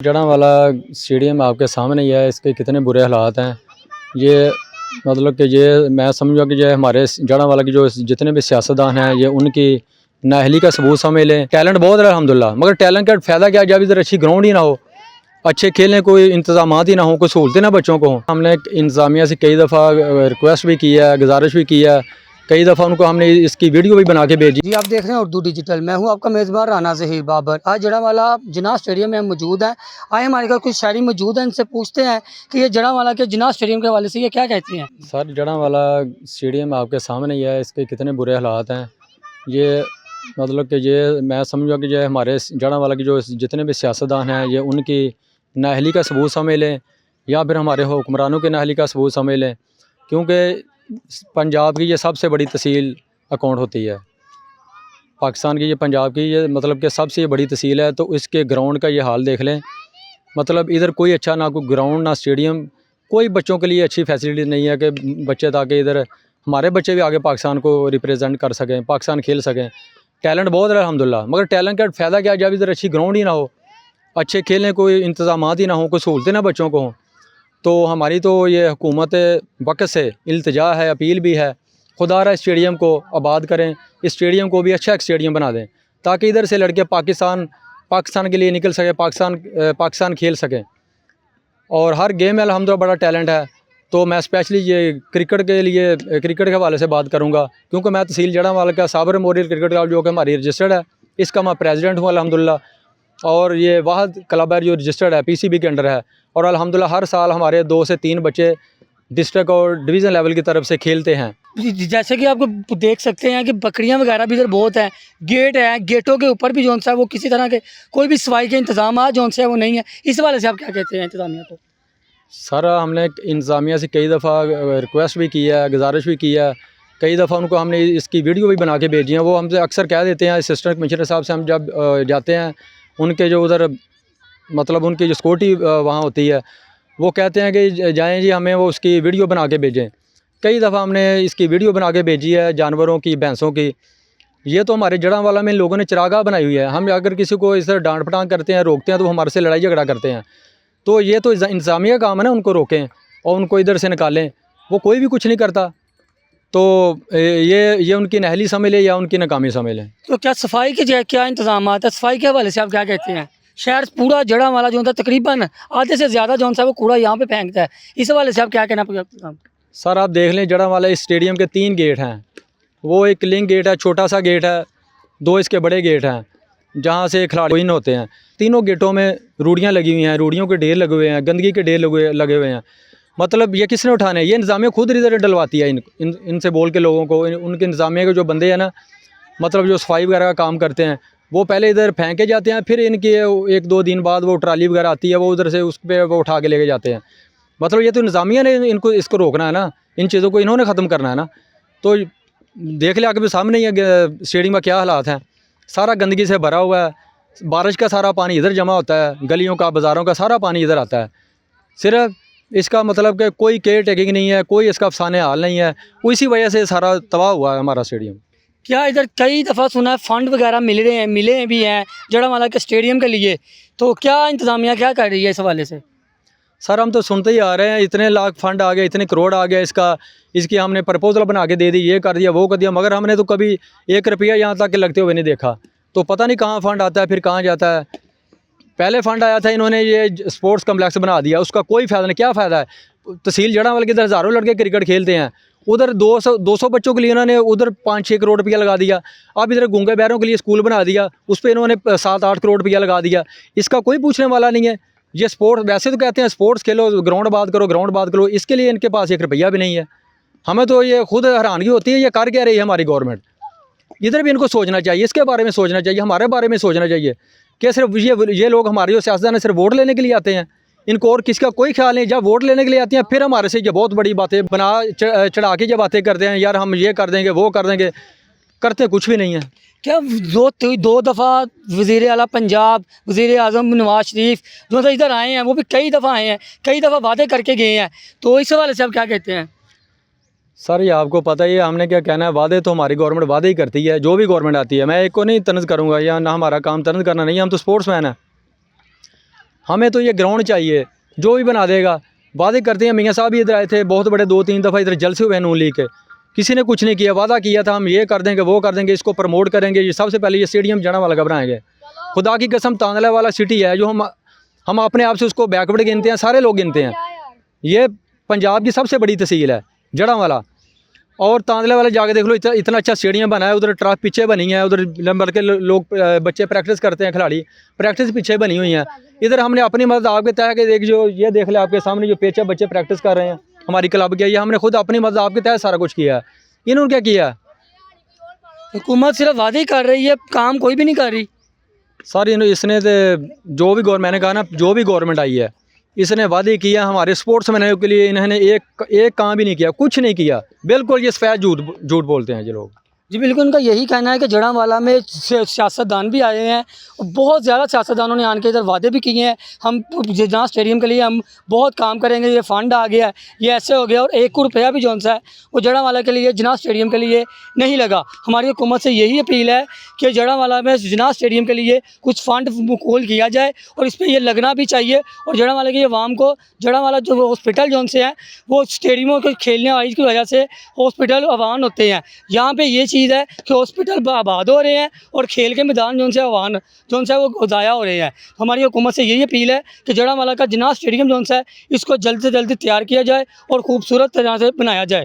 जड़ा वाला स्टेडियम आपके सामने ही है, इसके कितने बुरे हालात हैं। ये मतलब कि ये मैं समझूँगा कि ये हमारे जड़ा वाला की जो जितने भी सियासतदान हैं, ये उनकी नाअहली का सबूत समझ लें। टैलेंट बहुत है अल्हम्दुलिल्लाह, मगर टैलेंट का फ़ायदा क्या, जब इधर अच्छी ग्राउंड ही ना हो, अच्छे खेलने कोई इंतज़ामात ही ना हो, कोई सहूलतें ना बच्चों को हों। हमने इंतज़ामिया से कई दफ़ा रिक्वेस्ट भी की है, गुजारिश भी की है, कई दफ़ा उनको हमने इसकी वीडियो भी बना के भेजी। जी, आप देख रहे हैं उर्दू डिजिटल। मैं हूं आपका मेज़बान राना ज़हीर बाबर। आज जड़ावाला जिन्ना स्टेडियम में हम मौजूद हैं। आए हमारे घर कुछ शायरी मौजूद हैं, इनसे पूछते हैं कि ये जड़ावाला के जिन्ना स्टेडियम के हवाले से ये क्या कहती हैं। सर, जड़ा वाला स्टेडियम आपके सामने ही है, इसके कितने बुरे हालात हैं। ये मतलब कि ये मैं समझूँगा कि ये हमारे जड़ा वाला की जो जितने भी सियासतदान हैं, ये उनकी नाअहली का सबूत समझ लें, या फिर हमारे हुक्मरानों की नाअहली का सबूत समझ लें। क्योंकि पंजाब की ये सबसे बड़ी तहसील अकाउंट होती है, पाकिस्तान की ये पंजाब की ये मतलब कि सबसे बड़ी तहसील है। तो इसके ग्राउंड का ये हाल देख लें। मतलब इधर कोई अच्छा ना कोई ग्राउंड ना स्टेडियम, कोई बच्चों के लिए अच्छी फैसिलिटी नहीं है कि बच्चे ताकि इधर हमारे बच्चे भी आगे पाकिस्तान को रिप्रेजेंट कर सकें, पाकिस्तान खेल सकें। टैलेंट बहुत है अल्हम्दुलिल्लाह, मगर टैलेंट का फ़ायदा क्या, जब इधर अच्छी ग्राउंड ही ना हो, अच्छे खेलने कोई इंतज़ामात ही ना हो, कोई सहूलतें ना बच्चों को हों। तो हमारी तो ये हुकूमत वक़्त से इल्तिजा है, अपील भी है, खुदारा स्टेडियम को आबाद करें, इस स्टेडियम को भी अच्छा एक स्टेडियम बना दें, ताकि इधर से लड़के पाकिस्तान के लिए निकल सके, पाकिस्तान खेल सकें। और हर गेम में अल्हम्दुलिल्लाह बड़ा टैलेंट है। तो मैं स्पेशली ये क्रिकेट के हवाले से बात करूँगा, क्योंकि मैं तहसील जड़ावाला का साबर मेमोरियल क्रिकेट क्लब जो कि हमारी रजिस्टर्ड है, इसका मैं प्रेसिडेंट हूँ अल्हम्दुलिल्लाह। और ये वाहद क्लब है जो रजिस्टर्ड है, पीसीबी के अंडर है। और अल्हम्दुलिल्लाह हर साल हमारे 2 से 3 बच्चे डिस्ट्रिक्ट और डिवीज़न लेवल की तरफ से खेलते हैं। जैसे कि आपको देख सकते हैं कि बकरियां वगैरह भी इधर बहुत हैं, गेट है, गेटों के ऊपर भी जो सा वो किसी तरह के कोई भी सफाई के इंतजाम जो से वो नहीं है। इस हवाले से आप क्या कहते हैं इंतजामिया को। सर, हमने इंतज़ामिया से कई दफ़ा रिक्वेस्ट भी की है, गुजारिश भी की है, कई दफ़ा उनको हमने इसकी वीडियो भी बना के भेजी है। वो हमसे अक्सर कह देते हैं, असिस्टेंट कमिश्नर साहब से हम जब जाते हैं, उनके जो उधर मतलब उनकी जो सिक्योरिटी वहाँ होती है, वो कहते हैं कि जाएँ जी, हमें वो उसकी वीडियो बना के भेजें। कई दफ़ा हमने इसकी वीडियो बना के भेजी है, जानवरों की, भैंसों की। ये तो हमारे जड़ावाला में इन लोगों ने चरागाह बनाई हुई है। हम अगर किसी को इस तरह डांट पटांग करते हैं, रोकते हैं, तो वो हमारे से लड़ाई झगड़ा करते हैं। तो ये तो इंतज़ामिया का काम है ना, उनको रोकें और उनको इधर से निकालें। वो कोई भी कुछ नहीं करता। तो ये उनकी नाअहली समझ लें या उनकी नाकामी समझ लें। तो क्या सफाई के जो क्या इंतजाम है, सफाई के हवाले से आप क्या कहते हैं। शहर पूरा जड़ावाला जो होता है तकरीबन आधे से ज़्यादा जो सा वो कूड़ा यहाँ पे फेंकता है। इस हवाले से आप क्या कहना। सर, आप देख लें, जड़ावाला इस स्टेडियम के 3 गेट हैं। वो एक लिंक गेट है, छोटा सा गेट है, 2 इसके बड़े गेट हैं, जहाँ से खिलाड़ी इन होते हैं। तीनों गेटों में रूढ़ियाँ लगी हुई हैं, रूढ़ियों के ढेर लगे हुए हैं, गंदगी के ढेर लगे हुए हैं। मतलब ये किसने उठाने, ये इंतज़ामिया खुद इधर डलवाती है इनसे बोल के लोगों को। उनके इंतज़ामिया के जो बंदे हैं ना, मतलब जो सफाई वगैरह का काम करते हैं, वो पहले इधर फेंके जाते हैं, फिर इनके 1-2 दिन बाद वो ट्राली वगैरह आती है, वो उधर से उस पर वो उठा के लेके जाते हैं। मतलब ये तो इंतज़ामिया ने इसको रोकना है ना, इन चीज़ों को इन्होंने ख़त्म करना है ना। तो देख ले आके सामने ही है स्टेडियम का क्या हालात हैं। सारा गंदगी से भरा हुआ है, बारिश का सारा पानी इधर जमा होता है, गलियों का, बाज़ारों का सारा पानी इधर आता है। सिर्फ इसका मतलब कि कोई केयर टेकिंग नहीं है, कोई इसका अफसाने हाल नहीं है। इसी वजह से सारा तबाह हुआ है हमारा स्टेडियम। क्या इधर कई दफ़ा सुना है फ़ंड वगैरह मिले भी हैं जड़ावाला के स्टेडियम के लिए। तो क्या इंतज़ामिया क्या कर रही है इस हवाले से। सर, हम तो सुनते ही आ रहे हैं, इतने लाख फंड आ गए, इतने करोड़ आ गए, इसकी हमने प्रपोजल बना के दे दी, ये कर दिया, वो कर दिया, मगर हमने तो कभी 1 रुपया यहाँ तक लगते हुए नहीं देखा। तो पता नहीं कहाँ फ़ंड आता है, फिर कहाँ जाता है। पहले फ़ंड आया था, इन्होंने ये स्पोर्ट्स कम्प्लेक्स बना दिया, उसका कोई फ़ायदा नहीं। क्या फ़ायदा है, तहसील जड़ावाला के इधर हज़ारों लड़के क्रिकेट खेलते हैं, उधर 200 बच्चों के लिए इन्होंने उधर 5-6 करोड़ रुपया लगा दिया। अब इधर गूंगे बहरों के लिए स्कूल बना दिया, उस पर इन्होंने 7-8 करोड़ रुपया लगा दिया। इसका कोई पूछने वाला नहीं है। ये स्पोर्ट्स, वैसे तो कहते हैं स्पोर्ट्स खेलो, ग्राउंड बात करो, इसके लिए इनके पास 1 रुपया भी नहीं है। हमें तो ये खुद हैरानगी होती है, ये कर क्या रही है हमारी गवर्नमेंट। इधर भी इनको सोचना चाहिए, इसके बारे में सोचना चाहिए, हमारे बारे में सोचना चाहिए कि सिर्फ ये लोग हमारे जो सियासतदान है सिर्फ वोट लेने के लिए आते हैं। इनको और किसका कोई ख्याल नहीं। जब वोट लेने के लिए आते हैं, फिर हमारे से ये बहुत बड़ी बातें बना चढ़ा के ये बातें करते हैं, यार हम ये कर देंगे, वो कर देंगे, करते कुछ भी नहीं है। क्या 2 दफ़ा वज़ीर आला पंजाब, वज़ीर आज़म नवाज शरीफ जो तो इधर आए हैं, वो भी कई दफ़ा आए हैं, कई दफ़ा वादे करके गए हैं। तो इस हवाले से आप क्या कहते हैं। सर, ये आपको पता ही है, हमने क्या कहना है। वादे तो हमारी गवर्नमेंट वादे ही करती है, जो भी गवर्नमेंट आती है। मैं एक को नहीं तनज़ करूँगा, या ना हमारा काम तनज़ करना नहीं है, हम तो स्पोर्ट्स मैन हैं। हमें तो ये ग्राउंड चाहिए, जो भी बना देगा। वादे करते हैं, मियाँ साहब भी इधर आए थे बहुत बड़े, 2-3 दफ़ा इधर जलसे हुए नून लीग के, किसी ने कुछ नहीं किया। वादा किया था हम ये कर देंगे, वो कर देंगे, इसको प्रमोट करेंगे, ये सबसे पहले ये स्टेडियम जड़ावाला का बनाएंगे। खुदा की कसम, तांदला वाला सिटी है जो हम अपने आप से उसको बैकवर्ड गिनते हैं, सारे लोग गिनते हैं। ये पंजाब की सबसे बड़ी तहसील है जड़ावाला, और तांदले वाले जाके देख लो, इतना अच्छा स्टेडियम बना है। उधर ट्रैक पिछे बनी है, उधर बल्कि लोग बच्चे प्रैक्टिस करते हैं, खिलाड़ी प्रैक्टिस पीछे बनी हुई हैं। इधर हमने अपनी मदद आपके तय के देख, जो ये देख ले आपके सामने जो पिच है, बच्चे प्रैक्टिस कर रहे हैं हमारी क्लब के, ये हमने खुद अपनी मदद आपके तय सारा कुछ किया है। इन्होंने क्या किया? हुकूमत सिर्फ वादे ही कर रही है, काम कोई भी नहीं कर रही। सर इसने तो जो भी गवर्नमेंट, मैंने कहा ना, जो भी गवर्नमेंट आई है इसने वादे किया हमारे स्पोर्ट्स मैनों के लिए, इन्होंने एक काम भी नहीं किया, कुछ नहीं किया। बिल्कुल ये सफेद झूठ बोलते हैं ये लोग। जी बिल्कुल, उनका यही कहना है कि जड़ावाला में सियासतदान भी आए हैं, बहुत ज़्यादा सियासतदानों ने आन के इधर वादे भी किए हैं, हम जहाँ स्टेडियम के लिए हम बहुत काम करेंगे, ये फ़ंड आ गया है, ये ऐसे हो गया, और 1 रुपया भी जौन सा है वो जड़ावाला के लिए, जिनाह स्टेडियम के लिए नहीं लगा। हमारी हुकूमत से यही अपील है कि जड़ावाला में जिनाह स्टेडियम के लिए कुछ फ़ंड मुकूल किया जाए, और इस पर यह लगना भी चाहिए। और जड़ावाला की आवाम को, जड़ावाला जो हॉस्पिटल जौन से हैं वो स्टेडियमों के खेलने वाली की वजह से हॉस्पिटल आवान होते हैं। यहाँ पर ये चीज़ है कि हॉस्पिटल आबाद हो रहे हैं और खेल के मैदान जौन से आवान जौन सा है वो ज़ाया हो रहे हैं। हमारी हुकूमत से यही अपील है कि जड़ावाला का जिनाह स्टेडियम जौन सा है इसको जल्द से जल्द तैयार किया जाए और खूबसूरत तरह से बनाया जाए।